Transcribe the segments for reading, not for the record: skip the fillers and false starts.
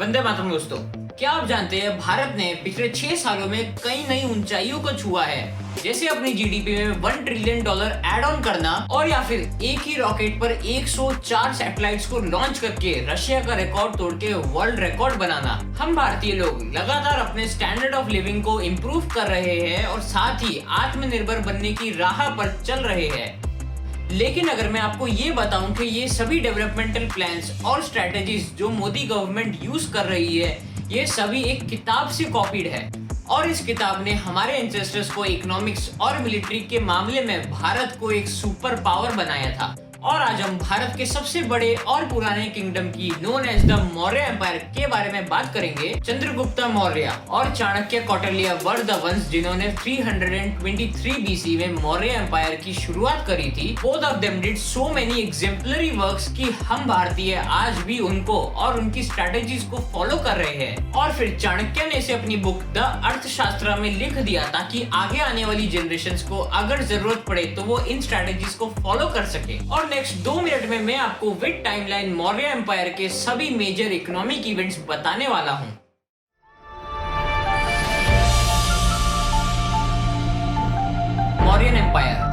वंदे मातरम दोस्तों, क्या आप जानते हैं भारत ने पिछले 6 सालों में कई नई ऊंचाइयों को छुआ है, जैसे अपनी जीडीपी में $1 ट्रिलियन ऐड ऑन करना और या फिर एक ही रॉकेट पर 104 सैटेलाइट्स को लॉन्च करके रशिया का रिकॉर्ड तोड़ के वर्ल्ड रिकॉर्ड बनाना। हम भारतीय लोग लगातार अपने स्टैंडर्ड ऑफ लिविंग को इम्प्रूव कर रहे हैं और साथ ही आत्मनिर्भर बनने की राह पर चल रहे हैं। लेकिन अगर मैं आपको ये बताऊं कि ये सभी डेवलपमेंटल प्लान्स और स्ट्रेटेजीज जो मोदी गवर्नमेंट यूज कर रही है, ये सभी एक किताब से कॉपीड है और इस किताब ने हमारे एंसेस्टर्स को इकोनॉमिक्स और मिलिट्री के मामले में भारत को एक सुपर पावर बनाया था। और आज हम भारत के सबसे बड़े और पुराने किंगडम की known as the Maurya empire के बारे में बात करेंगे। चंद्रगुप्त मौर्य और Chanakya Kautilya were the ones जिन्होंने 323 बीसी में मौर्य एम्पायर की शुरुआत करी थी। Both of them did so many exemplary works कि हम भारतीय आज भी उनको और उनकी स्ट्रेटेजीज को फॉलो कर रहे हैं। और फिर चाणक्य ने इसे अपनी बुक द अर्थशास्त्र में लिख दिया ताकि आगे आने वाली जनरेशंस को अगर जरूरत पड़े तो वो इन स्ट्रेटेजीज को फॉलो कर सके। और नेक्स्ट 2 मिनट में मैं आपको विद टाइमलाइन मौर्य एम्पायर के सभी मेजर इकोनॉमिक इवेंट्स बताने वाला हूं। मौर्यन एम्पायर।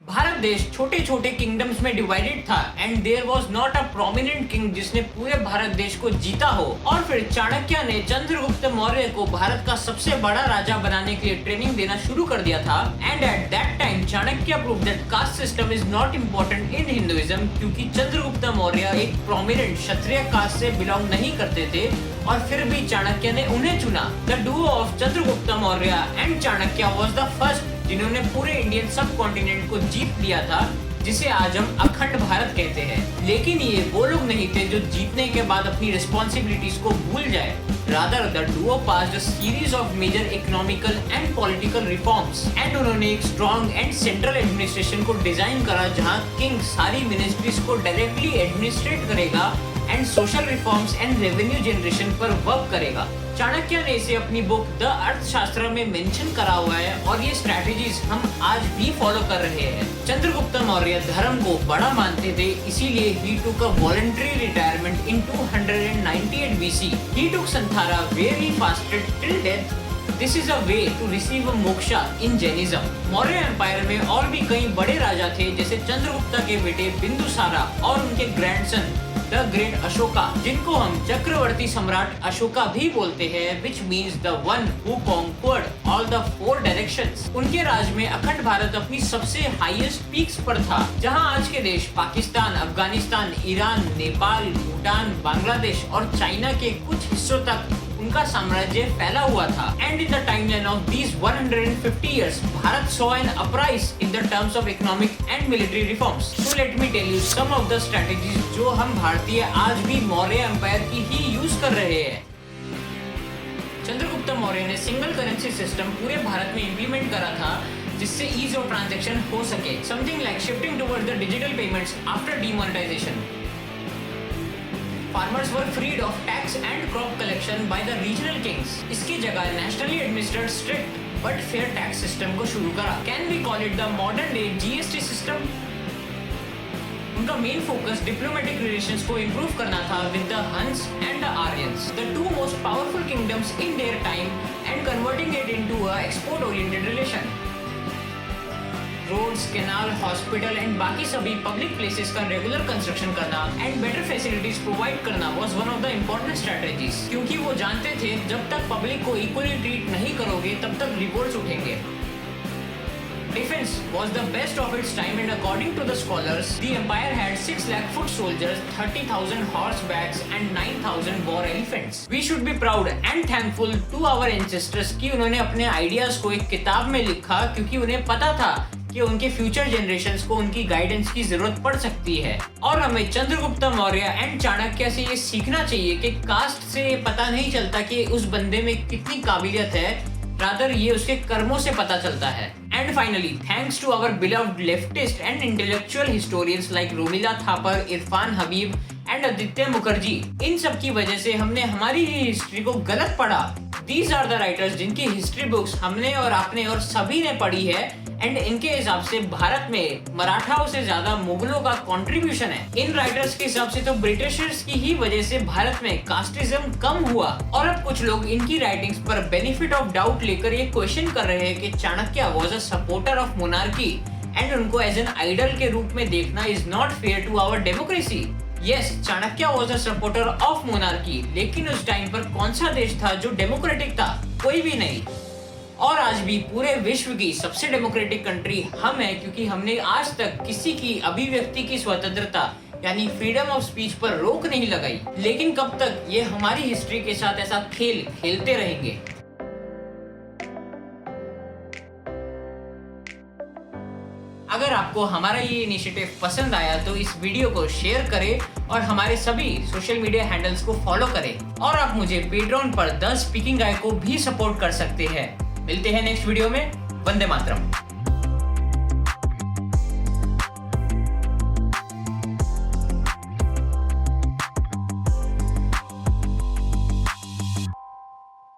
भारत देश छोटे छोटे किंगडम्स में डिवाइडेड था and there was not a prominent king जिसने पूरे भारत देश को जीता हो। और फिर चाणक्य ने चंद्रगुप्त मौर्य को भारत का सबसे बड़ा राजा बनाने के लिए ट्रेनिंग देना शुरू कर दिया था। And at that time Chanakya prove that caste system is not important in Hinduism, क्योंकि चंद्रगुप्त मौर्य एक प्रोमिनेंट क्षत्रिय कास्ट से बिलोंग नहीं करते थे और फिर भी चाणक्य ने उन्हें चुना। The Duo of Chandragupta Maurya and Chanakya was the first जिन्होंने पूरे इंडियन सब कॉन्टिनेंट को जीत लिया था, जिसे आज हम अखंड भारत कहते हैं। लेकिन ये वो लोग नहीं थे जो जीतने के बाद अपनी रिस्पॉन्सिबिलिटीज को भूल जाए। Rather the duo passed a series of major economical and political reforms and उन्होंने एक स्ट्रॉन्ग एंड सेंट्रल एडमिनिस्ट्रेशन को डिजाइन करा जहां किंग सारी मिनिस्ट्रीज को डायरेक्टली एडमिनिस्ट्रेट करेगा and social reforms and revenue generation पर वर्क करेगा। चाणक्य ने इसे अपनी बुक द अर्थशास्त्र में मेंशन करा हुआ है और ये स्ट्रैटेजीज हम आज भी फॉलो कर रहे हैं। चंद्रगुप्त मौर्य धर्म को बड़ा मानते थे, इसीलिए he took a voluntary retirement in 298 BC. He took Santhara where he fasted till death. This is a way to receive a moksha in Jainism. Maurya empire में और भी कई बड़े राजा थे, जैसे चंद्रगुप्त के बेटे बिंदुसारा और उनके ग्रैंडसन द ग्रेट अशोका, जिनको हम चक्रवर्ती सम्राट अशोका भी बोलते हैं, which means the one who conquered all the 4 directions. उनके राज में अखंड भारत अपनी सबसे हाईएस्ट पीक्स पर था, जहां आज के देश पाकिस्तान, अफगानिस्तान, ईरान, नेपाल, भूटान, बांग्लादेश और चाइना के कुछ हिस्सों तक उनका साम्राज्य फैला हुआ था। And in the timeline of these 150 years, Bharat saw an uprise in the terms of economic and military reforms. So let me tell you some of the strategies जो हम भारतीय आज भी मौर्य एम्पायर की ही यूज कर रहे हैं। चंद्रगुप्त मौर्य ने सिंगल करेंसी सिस्टम पूरे भारत में इम्प्लीमेंट करा था, जिससे ईज ऑफ ट्रांजैक्शन हो सके। Something like shifting towards the digital payments after demonetisation. Farmers were freed of tax and crop collection by the regional kings. इसकी जगह nationally administered strict but fair tax system को शुरू करा। Can we call it the modern day GST system? उनका main focus diplomatic relations को improve करना था with the Huns and the Aryans, the 2 most powerful kingdoms in their time, and converting it into a export-oriented relation. Roads, canal, hospital and बाकी सभी public places का regular construction करना and better facilities provide करना was one of the important strategies, क्योंकि वो जानते थे जब तक पब्लिक को इक्वली ट्रीट नहीं करोगे तब तक रिवोल्ट्स उठेंगे। Defense was the best of its time and according to the scholars, the empire had 6 lakh foot soldiers, 30,000 horsebacks and 9,000 war elephants. We should be proud and thankful to our ancestors कि उन्होंने अपने ideas को एक किताब में लिखा, क्योंकि उन्हें पता था कि उनके फ्यूचर जनरेशंस को उनकी गाइडेंस की जरूरत पड़ सकती है। और हमें चंद्रगुप्त मौर्य एंड चाणक्य से ये सीखना चाहिए कि कास्ट से पता नहीं चलता कि उस बंदे में कितनी काबिलियत है, रादर ये उसके कर्मों से पता चलता है। And finally thanks to our beloved leftist and intellectual historians like Romila Thapar, Irfan Habib and Aditya Mukherjee, इन सब की वजह से हमने हमारी हिस्ट्री को गलत पढ़ा These are the writers जिनकी हिस्ट्री बुक्स हमने और आपने और सभी ने पढ़ी है एंड इनके हिसाब से भारत में मराठाओं से ज्यादा मुगलों का कंट्रीब्यूशन है। इन राइटर्स के हिसाब से तो ब्रिटिशर्स की ही वजह से भारत में कास्टिज्म कम हुआ और अब कुछ लोग इनकी राइटिंग्स पर बेनिफिट ऑफ डाउट लेकर ये क्वेश्चन कर रहे हैं कि Chanakya was a supporter of monarchy and उनको एज एन आइडल के रूप में देखना is not fair to our democracy. Yes, Chanakya was a supporter of monarchy, लेकिन उस टाइम पर कौन सा देश था जो डेमोक्रेटिक था? कोई भी नहीं। और आज भी पूरे विश्व की सबसे डेमोक्रेटिक कंट्री हम हैं, क्योंकि हमने आज तक किसी की अभिव्यक्ति की स्वतंत्रता यानी फ्रीडम ऑफ स्पीच पर रोक नहीं लगाई। लेकिन कब तक ये हमारी हिस्ट्री के साथ ऐसा खेल खेलते रहेंगे? अगर आपको हमारा ये इनिशिएटिव पसंद आया तो इस वीडियो को शेयर करें और हमारे सभी सोशल मीडिया हैंडल्स को फॉलो करें। और आप मुझे पेट्रेन पर द स्पीकिंग गाय को भी सपोर्ट कर सकते हैं। मिलते हैं नेक्स्ट वीडियो में। वंदे मातरम।